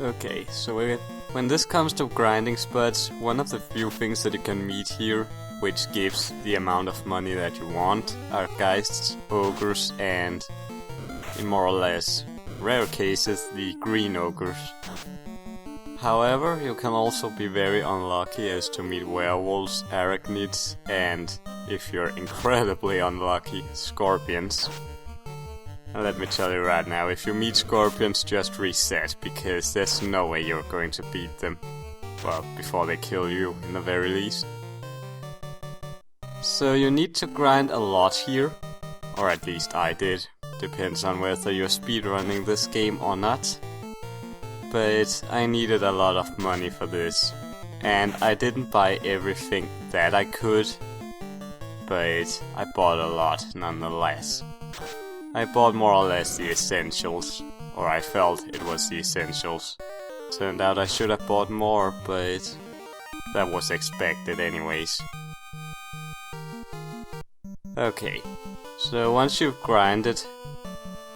Okay, so when this comes to grinding spots, one of the few things that you can meet here, which gives the amount of money that you want, are geists, ogres, and in more or less rare cases, the green ogres. However, you can also be very unlucky as to meet werewolves, arachnids, and, if you're incredibly unlucky, scorpions. And let me tell you right now, if you meet scorpions, just reset, because there's no way you're going to beat them. Well, before they kill you, in the very least. So you need to grind a lot here, or at least I did. Depends on whether you're speedrunning this game or not. But I needed a lot of money for this. And I didn't buy everything that I could, but I bought a lot nonetheless. I bought more or less the essentials, or I felt it was the essentials. Turned out I should have bought more, but that was expected anyways. Okay, so once you've grinded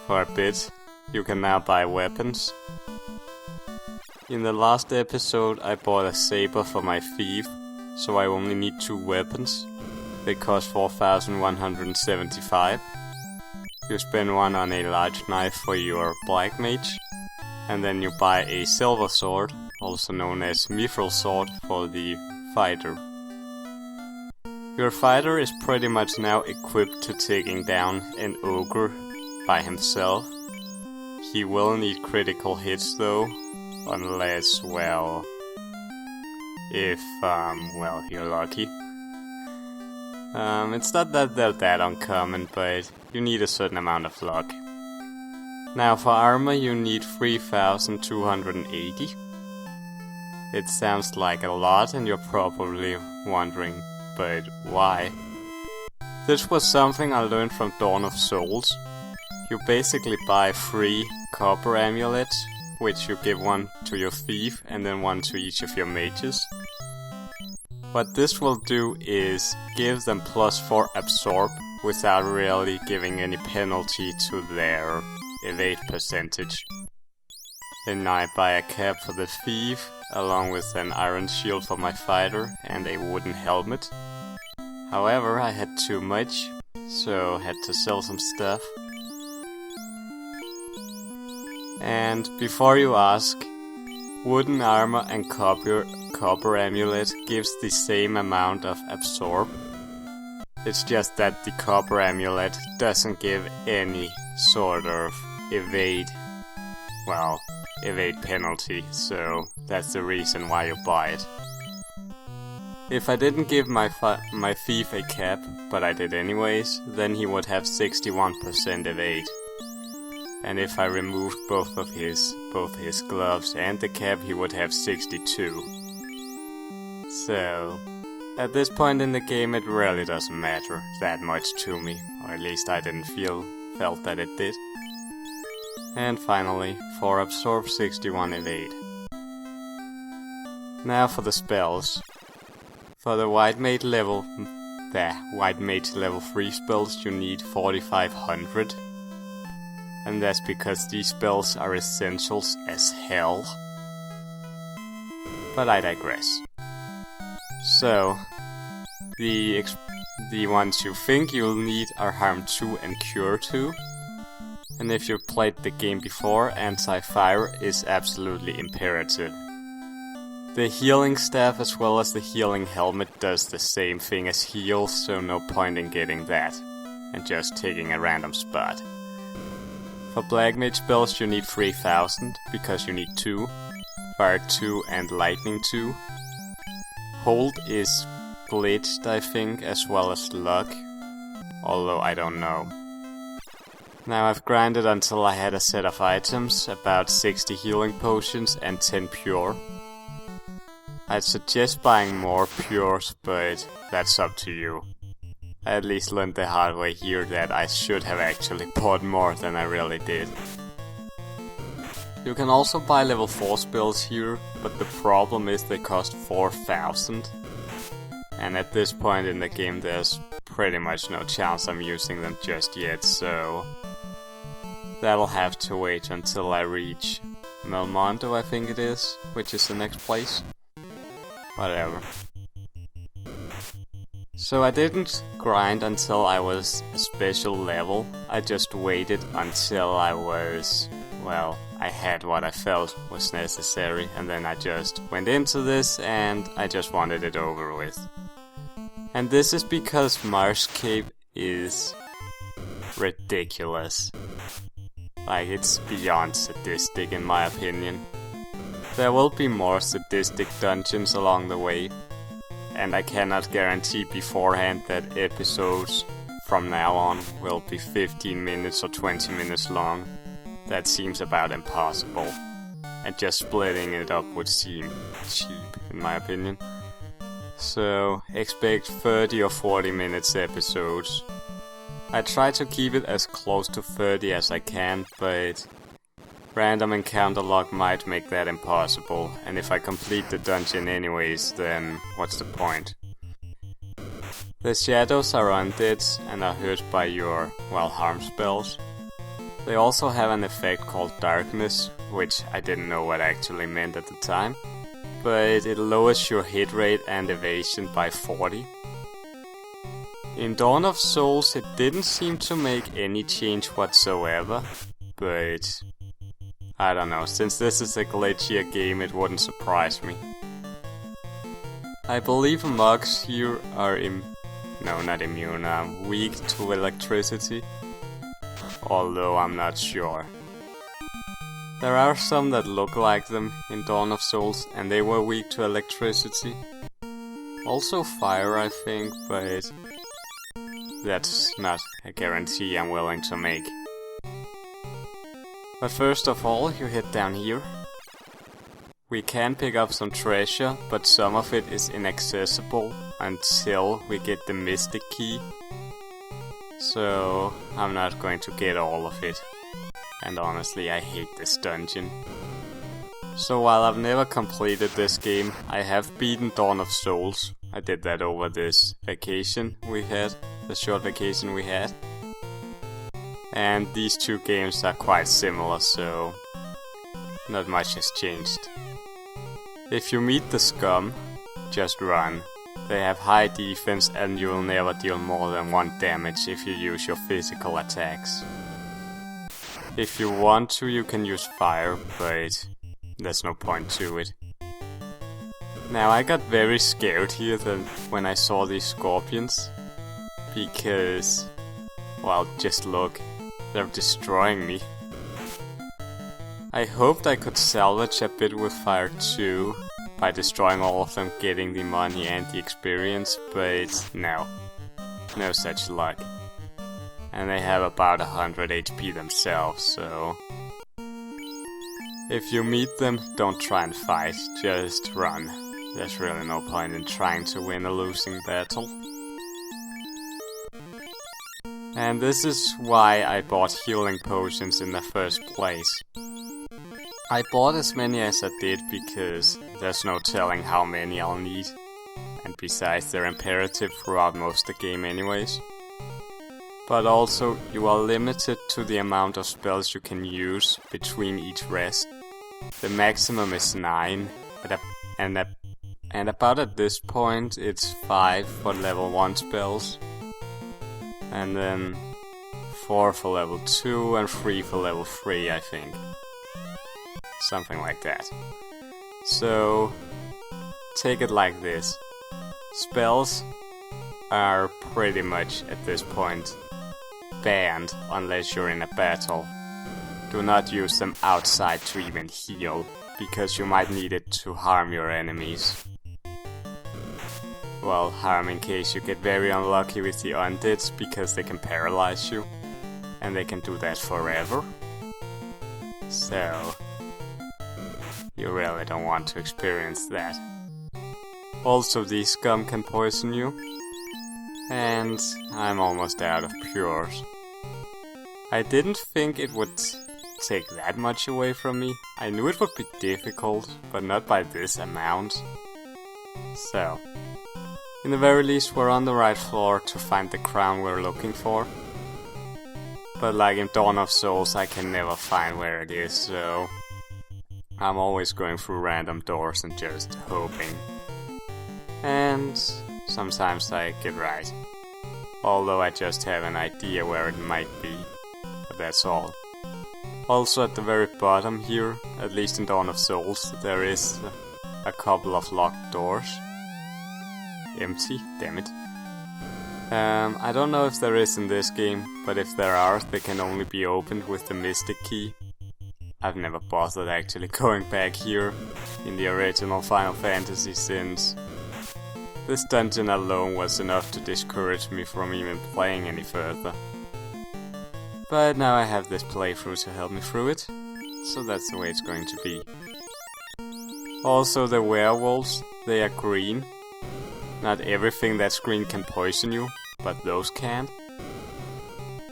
for a bit, you can now buy weapons. In the last episode I bought a saber for my thief, so I only need 2 weapons. They cost 4,175. You spend one on a large knife for your black mage, and then you buy a silver sword, also known as mithril sword, for the fighter. Your fighter is pretty much now equipped to taking down an ogre by himself. He will need critical hits though, unless, well, if, you're lucky. It's not that they're that uncommon, but you need a certain amount of luck. Now for armor you need 3,280. It sounds like a lot and you're probably wondering, but why? This was something I learned from Dawn of Souls. You basically buy 3 copper amulets, which you give one to your thief and then one to each of your mages. What this will do is give them +4 absorb without really giving any penalty to their evade percentage. Then I buy a cap for the thief, along with an iron shield for my fighter and a wooden helmet. However, I had too much, so had to sell some stuff. And before you ask, wooden armor and copper amulet gives the same amount of absorb. It's just that the copper amulet doesn't give any sort of evade penalty, so that's the reason why you buy it. If I didn't give my thief a cap, but I did anyways, then he would have 61% evade. And if I removed both his gloves and the cap, he would have 62. So, at this point in the game it really doesn't matter that much to me, or at least I didn't felt that it did. And finally, for absorb 61 evade. Now for the spells. For the white mage level 3 spells you need 4,500. And that's because these spells are essentials as hell. But I digress. So, the ones you think you'll need are Harm 2 and Cure 2. And if you've played the game before, Anti-Fire is absolutely imperative. The healing staff as well as the healing helmet does the same thing as heal, so no point in getting that, and just taking a random spot. For black mage spells you need 3,000, because you need 2, Fire 2 and Lightning 2. Hold is glitched, I think, as well as luck, although I don't know. Now I've grinded until I had a set of items, about 60 healing potions and 10 pure. I'd suggest buying more pures, but that's up to you. I at least learned the hard way here that I should have actually bought more than I really did. You can also buy level 4 spells here, but the problem is they cost 4,000. And at this point in the game there's pretty much no chance I'm using them just yet, so that'll have to wait until I reach Melmondo, I think it is, which is the next place. Whatever. So I didn't grind until I was a special level. I just waited until I was, well, I had what I felt was necessary, and then I just went into this and I just wanted it over with. And this is because Marsh Cave is ridiculous. Like, it's beyond sadistic in my opinion. There will be more sadistic dungeons along the way, and I cannot guarantee beforehand that episodes from now on will be 15 minutes or 20 minutes long. That seems about impossible, and just splitting it up would seem cheap in my opinion. So expect 30 or 40 minutes episodes. I try to keep it as close to 30 as I can, but random encounter log might make that impossible, and if I complete the dungeon anyways, then what's the point? The shadows are undead and are hurt by your, well, harm spells. They also have an effect called darkness, which I didn't know what actually meant at the time, but it lowers your hit rate and evasion by 40. In Dawn of Souls it didn't seem to make any change whatsoever, but I don't know, since this is a glitchier game it wouldn't surprise me. I believe mugs here are not immune, weak to electricity, although I'm not sure. There are some that look like them in Dawn of Souls, and they were weak to electricity. Also fire, I think, but that's not a guarantee I'm willing to make. But first of all, you head down here. We can pick up some treasure, but some of it is inaccessible until we get the Mystic Key. So I'm not going to get all of it. And honestly, I hate this dungeon. So while I've never completed this game, I have beaten Dawn of Souls. I did that over this vacation we had, the short vacation we had. And these two games are quite similar, so not much has changed. If you meet the scum, just run. They have high defense and you'll never deal more than 1 damage if you use your physical attacks. If you want to, you can use fire, but there's no point to it. Now I got very scared here when I saw these scorpions, because, well, just look, they're destroying me. I hoped I could salvage a bit with fire too, by destroying all of them, getting the money and the experience, but no such luck. And they have about 100 HP themselves, so if you meet them, don't try and fight, just run. There's really no point in trying to win a losing battle. And this is why I bought healing potions in the first place. I bought as many as I did because there's no telling how many I'll need. And besides, they're imperative throughout most of the game anyways. But also, you are limited to the amount of spells you can use between each rest. The maximum is 9, and about at this point it's 5 for level 1 spells. And then 4 for level 2 and 3 for level 3, I think. Something like that. So, take it like this. Spells are pretty much, at this point, banned unless you're in a battle. Do not use them outside to even heal, because you might need it to harm your enemies. Well, harm in case you get very unlucky with the undeads, because they can paralyze you, and they can do that forever. So, you really don't want to experience that. Also, these scum can poison you, and I'm almost out of pures. I didn't think it would take that much away from me. I knew it would be difficult, but not by this amount. So, in the very least, we're on the right floor to find the crown we're looking for. But like in Dawn of Souls, I can never find where it is, so I'm always going through random doors and just hoping. And sometimes I get right. Although I just have an idea where it might be, but that's all. Also at the very bottom here, at least in Dawn of Souls, there is a couple of locked doors. Empty, damn it. I don't know if there is in this game, but if there are, they can only be opened with the Mystic Key. I've never bothered actually going back here in the original Final Fantasy since this dungeon alone was enough to discourage me from even playing any further. But now I have this playthrough to help me through it, so that's the way it's going to be. Also the werewolves, they are green. Not everything that's green can poison you, but those can.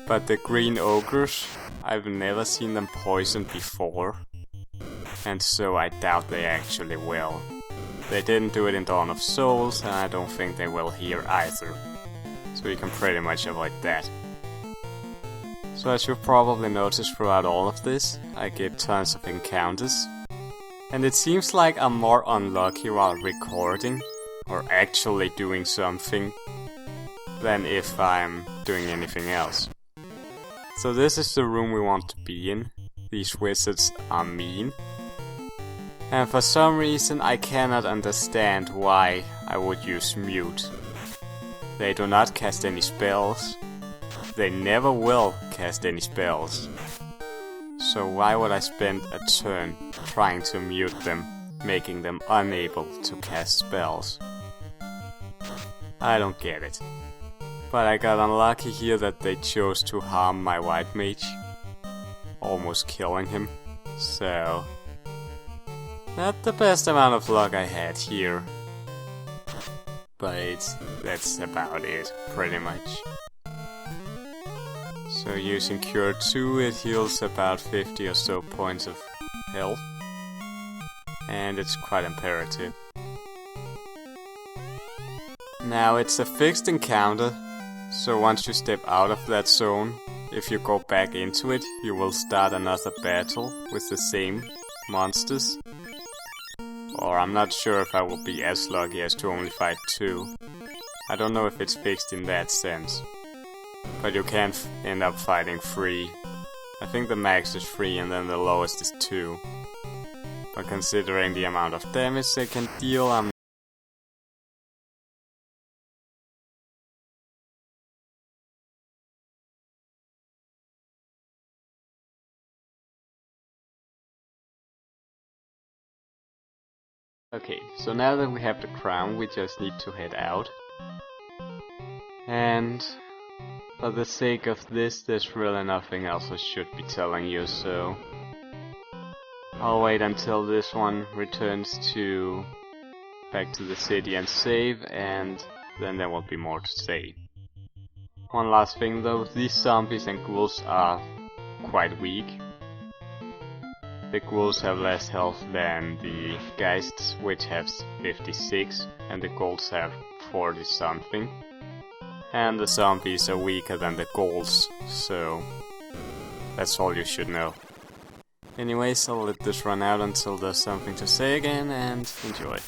But the green ogres, I've never seen them poisoned before, and so I doubt they actually will. They didn't do it in Dawn of Souls, and I don't think they will here either. So you can pretty much avoid that. So as you've probably noticed throughout all of this, I get tons of encounters. And it seems like I'm more unlucky while recording, or actually doing something, than if I'm doing anything else. So this is the room we want to be in. These wizards are mean. And for some reason I cannot understand why I would use mute. They do not cast any spells. They never will cast any spells. So why would I spend a turn trying to mute them, making them unable to cast spells? I don't get it. But I got unlucky here that they chose to harm my white mage, almost killing him, so not the best amount of luck I had here. But that's about it, pretty much. So using Cure 2, it heals about 50 or so points of health, and it's quite imperative. Now it's a fixed encounter, so once you step out of that zone, if you go back into it, you will start another battle with the same monsters. Or I'm not sure if I will be as lucky as to only fight 2. I don't know if it's fixed in that sense. But you can end up fighting 3. I think the max is 3 and then the lowest is 2. But considering the amount of damage they can deal, I'm okay, so now that we have the crown, we just need to head out. And for the sake of this, there's really nothing else I should be telling you, so I'll wait until this one returns back to the city and save, and then there will be more to say. One last thing though, these zombies and ghouls are quite weak. The ghouls have less health than the geists, which have 56, and the ghouls have 40 something. And the zombies are weaker than the ghouls, so that's all you should know. Anyways, I'll let this run out until there's something to say again, and enjoy.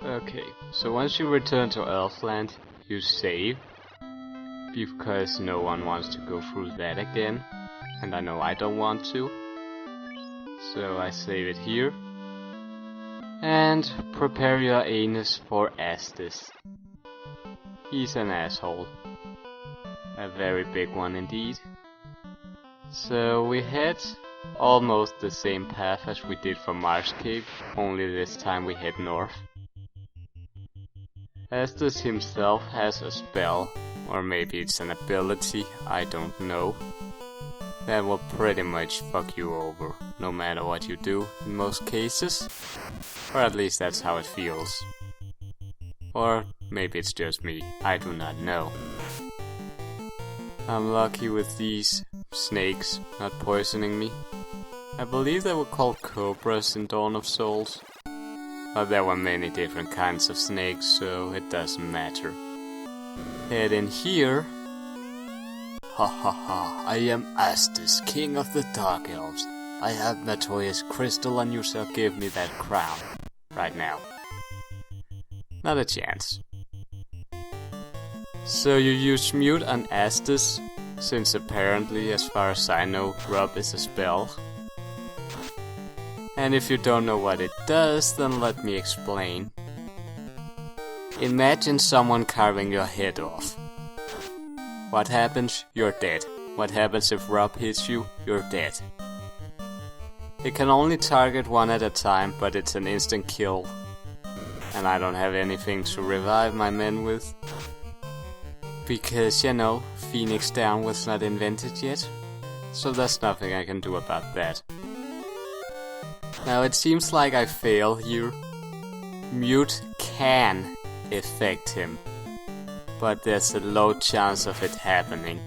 Okay, so once you return to Elfland, you save, because no one wants to go through that again, and I know I don't want to. So I save it here, and prepare your anus for Astos. He's an asshole. A very big one indeed. So we head almost the same path as we did for Marsh Cave, only this time we head north. Astos himself has a spell, or maybe it's an ability, I don't know, that will pretty much fuck you over, no matter what you do, in most cases. Or at least that's how it feels. Or maybe it's just me, I do not know. I'm lucky with these snakes not poisoning me. I believe they were called cobras in Dawn of Souls. But there were many different kinds of snakes, so it doesn't matter. Head in here. Ha ha ha, I am Astos, king of the Dark Elves. I have Matoya's crystal and you shall give me that crown. Right now. Not a chance. So you use mute on Astos, since apparently, as far as I know, rub is a spell. And if you don't know what it does, then let me explain. Imagine someone carving your head off. What happens? You're dead. What happens if rub hits you? You're dead. It can only target one at a time, but it's an instant kill. And I don't have anything to revive my men with. Because, you know, Phoenix Down was not invented yet. So there's nothing I can do about that. Now it seems like I fail here. Mute can affect him, but there's a low chance of it happening.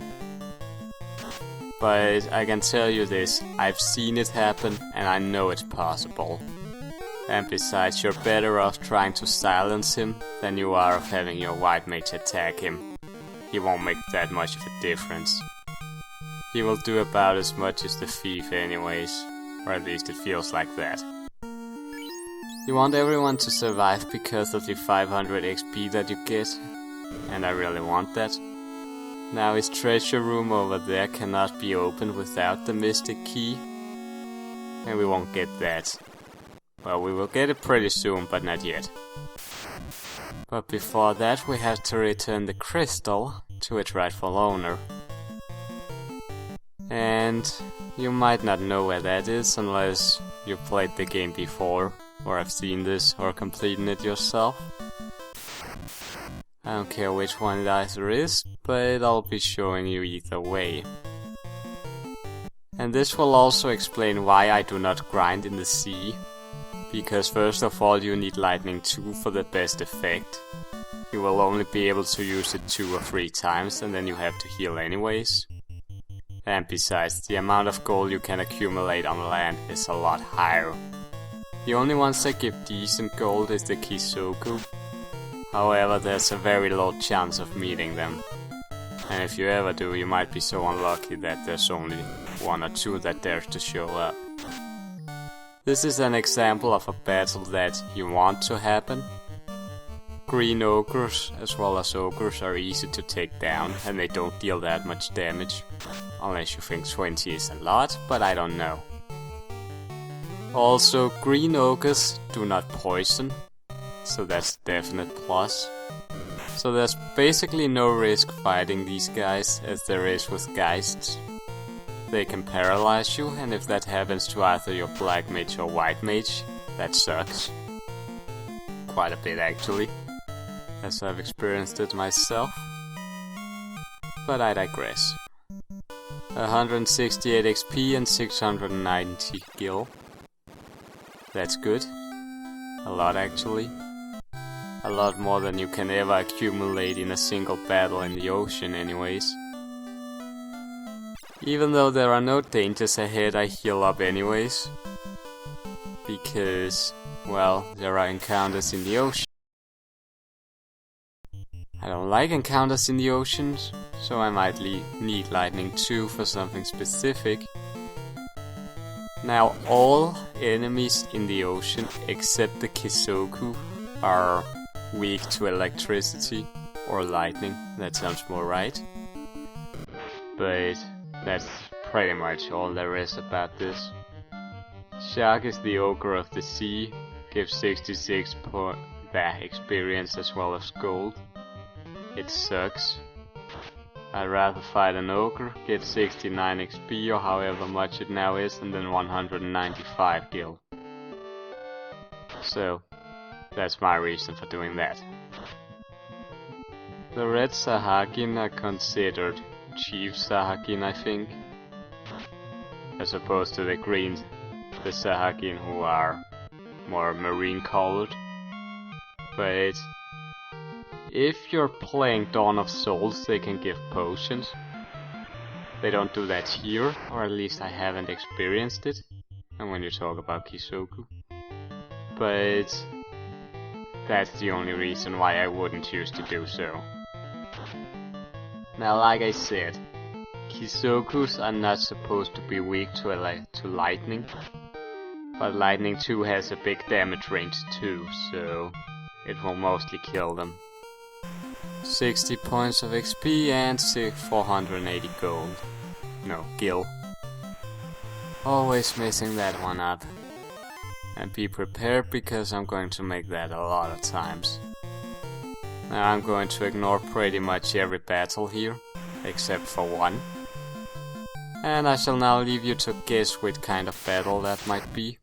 But I can tell you this, I've seen it happen and I know it's possible. And besides, you're better off trying to silence him than you are of having your white mage attack him. He won't make that much of a difference. He will do about as much as the thief anyways. Or at least it feels like that. You want everyone to survive because of the 500 XP that you get, and I really want that. Now his treasure room over there cannot be opened without the mystic key, and we won't get that. Well, we will get it pretty soon, but not yet. But before that we have to return the crystal to its rightful owner. And you might not know where that is unless you played the game before, or have seen this, or completed it yourself. I don't care which one it either is, but I'll be showing you either way. And this will also explain why I do not grind in the sea. Because first of all you need Lightning 2 for the best effect. You will only be able to use it 2 or 3 times and then you have to heal anyways. And besides, the amount of gold you can accumulate on land is a lot higher. The only ones that give decent gold is the Kisoku. However, there's a very low chance of meeting them. And if you ever do, you might be so unlucky that there's only 1 or 2 that dares to show up. This is an example of a battle that you want to happen. Green ogres as well as ogres are easy to take down and they don't deal that much damage. Unless you think 20 is a lot, but I don't know. Also, green ogres do not poison, so that's a definite plus. So there's basically no risk fighting these guys as there is with geists. They can paralyze you, and if that happens to either your black mage or white mage, that sucks. Quite a bit actually, as I've experienced it myself. But I digress. 168 XP and 690 gil. That's good. A lot actually. A lot more than you can ever accumulate in a single battle in the ocean anyways. Even though there are no dangers ahead, I heal up anyways. Because, well, there are encounters in the ocean. I don't like encounters in the oceans, so I might need Lightning 2 for something specific. Now, all enemies in the ocean except the Kisoku are weak to electricity or lightning. That sounds more right. But that's pretty much all there is about this. Shark is the ogre of the sea, gives 66 experience as well as gold. It sucks. I'd rather fight an ogre, get 69 XP or however much it now is, and then 195 gil. So, that's my reason for doing that. The red Sahagin are considered chief Sahagin, I think, as opposed to the green, the Sahagin who are more marine colored. But if you're playing Dawn of Souls, they can give potions. They don't do that here, or at least I haven't experienced it. And when you talk about Kisoku. But that's the only reason why I wouldn't choose to do so. Now, like I said, Kisokus are not supposed to be weak to lightning. But Lightning 2 has a big damage range too, so it will mostly kill them. 60 points of XP and 480 gold. No, gil. Always messing that one up. And be prepared because I'm going to make that a lot of times. Now I'm going to ignore pretty much every battle here, except for one. And I shall now leave you to guess which kind of battle that might be.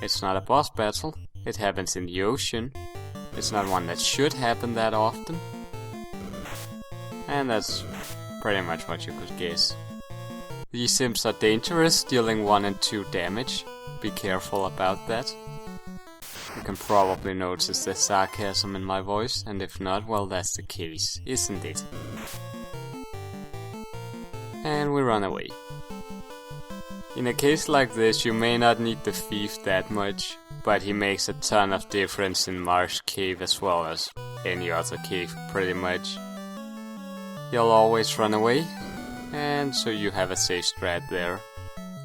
It's not a boss battle, it happens in the ocean. It's not one that should happen that often. And that's pretty much what you could guess. These imps are dangerous, dealing 1 and 2 damage. Be careful about that. You can probably notice the sarcasm in my voice, and if not, well, that's the case, isn't it? And we run away. In a case like this, you may not need the thief that much, but he makes a ton of difference in Marsh Cave as well as any other cave, pretty much. You'll always run away, and so you have a safe strat there.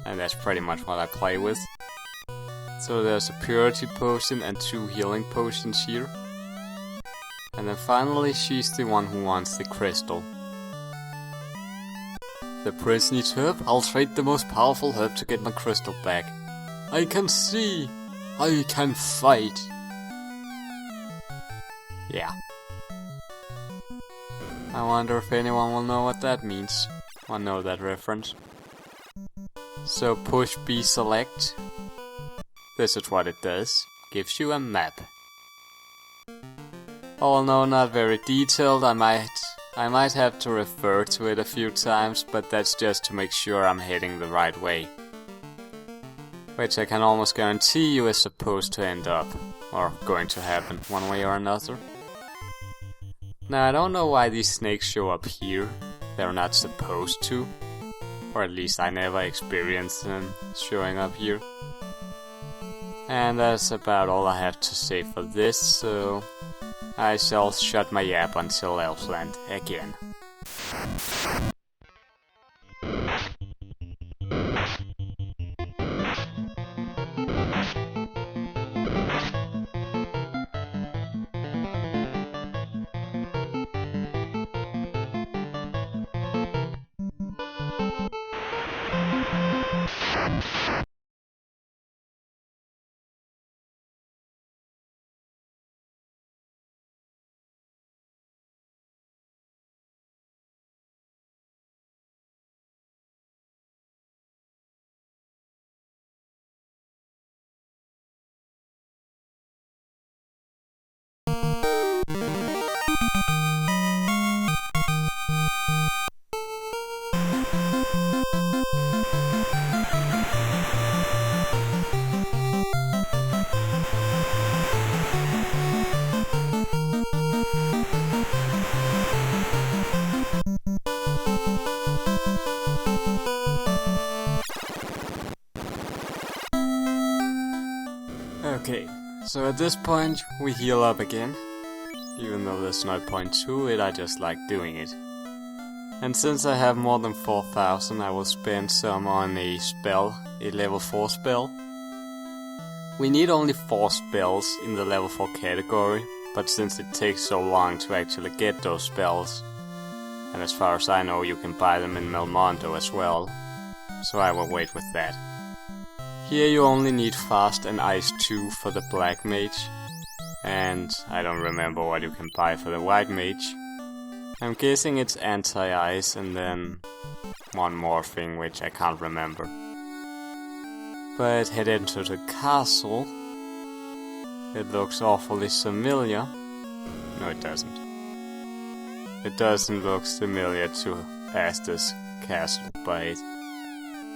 And that's pretty much what I play with. So there's a purity potion and 2 healing potions here. And then finally she's the one who wants the crystal. The prince needs herb, I'll trade the most powerful herb to get my crystal back. I can see! I can fight! Yeah. I wonder if anyone will know what that means. Or know that reference. So push B select. This is what it does. Gives you a map. Although not very detailed, I might have to refer to it a few times, but that's just to make sure I'm heading the right way. Which I can almost guarantee you is supposed to end up, or going to happen, one way or another. Now I don't know why these snakes show up here. They're not supposed to. Or at least I never experienced them showing up here. And that's about all I have to say for this, so I shall shut my yap until Elfland again. Okay, so at this point we heal up again. Even though there's no point to it, I just like doing it. And since I have more than 4,000, I will spend some on a spell, a level 4 spell. We need only 4 spells in the level 4 category, but since it takes so long to actually get those spells, and as far as I know you can buy them in Melmondo as well, so I will wait with that. Here you only need Fast and Ice 2 for the Black Mage, and I don't remember what you can buy for the White Mage. I'm guessing it's anti-ice and then one more thing which I can't remember. But head into the castle. It looks awfully familiar. No, it doesn't. It doesn't look familiar to Astos castle, but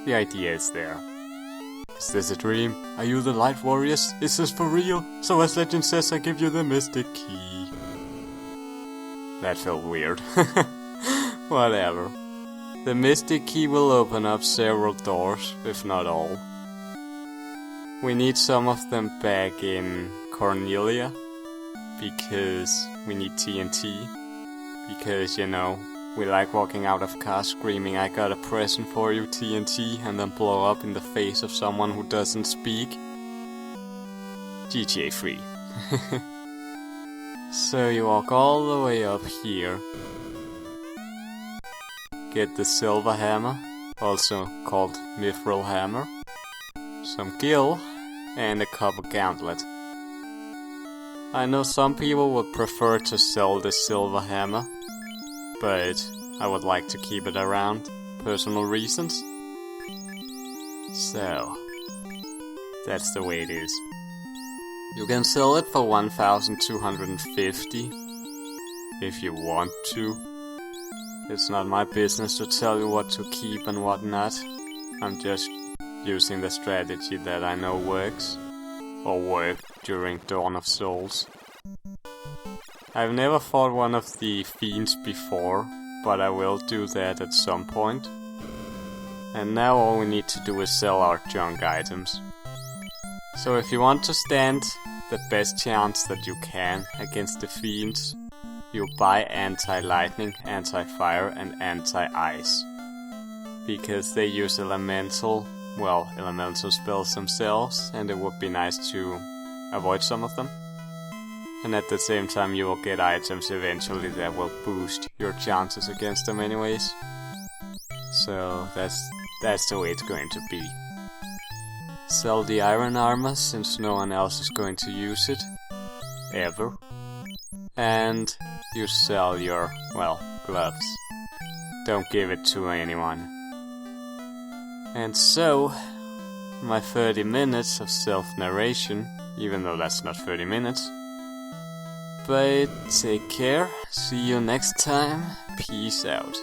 the idea is there. Is this a dream? Are you the Light Warriors? Is this for real? So as legend says, I give you the Mystic Key. That felt weird. Whatever. The Mystic Key will open up several doors, if not all. We need some of them back in Cornelia, because we need TNT. Because, you know, we like walking out of cars screaming, I got a present for you, TNT, and then blow up in the face of someone who doesn't speak. GTA 3. So you walk all the way up here. Get the Silver Hammer, also called Mithril Hammer. Some gil, and a copper gauntlet. I know some people would prefer to sell the Silver Hammer, but I would like to keep it around, personal reasons. So, that's the way it is. You can sell it for 1,250 if you want to. It's not my business to tell you what to keep and what not. I'm just using the strategy that I know works, or worked during Dawn of Souls. I've never fought one of the fiends before, but I will do that at some point. And now all we need to do is sell our junk items. So if you want to stand the best chance that you can against the fiends, you buy anti-lightning, anti-fire and anti-ice. Because they use elemental spells themselves, and it would be nice to avoid some of them. And at the same time you will get items eventually that will boost your chances against them anyways. So that's the way it's going to be. Sell the iron armor since no one else is going to use it. Ever. And you sell your, gloves. Don't give it to anyone. And so, my 30 minutes of self-narration, even though that's not 30 minutes. But take care, see you next time, peace out.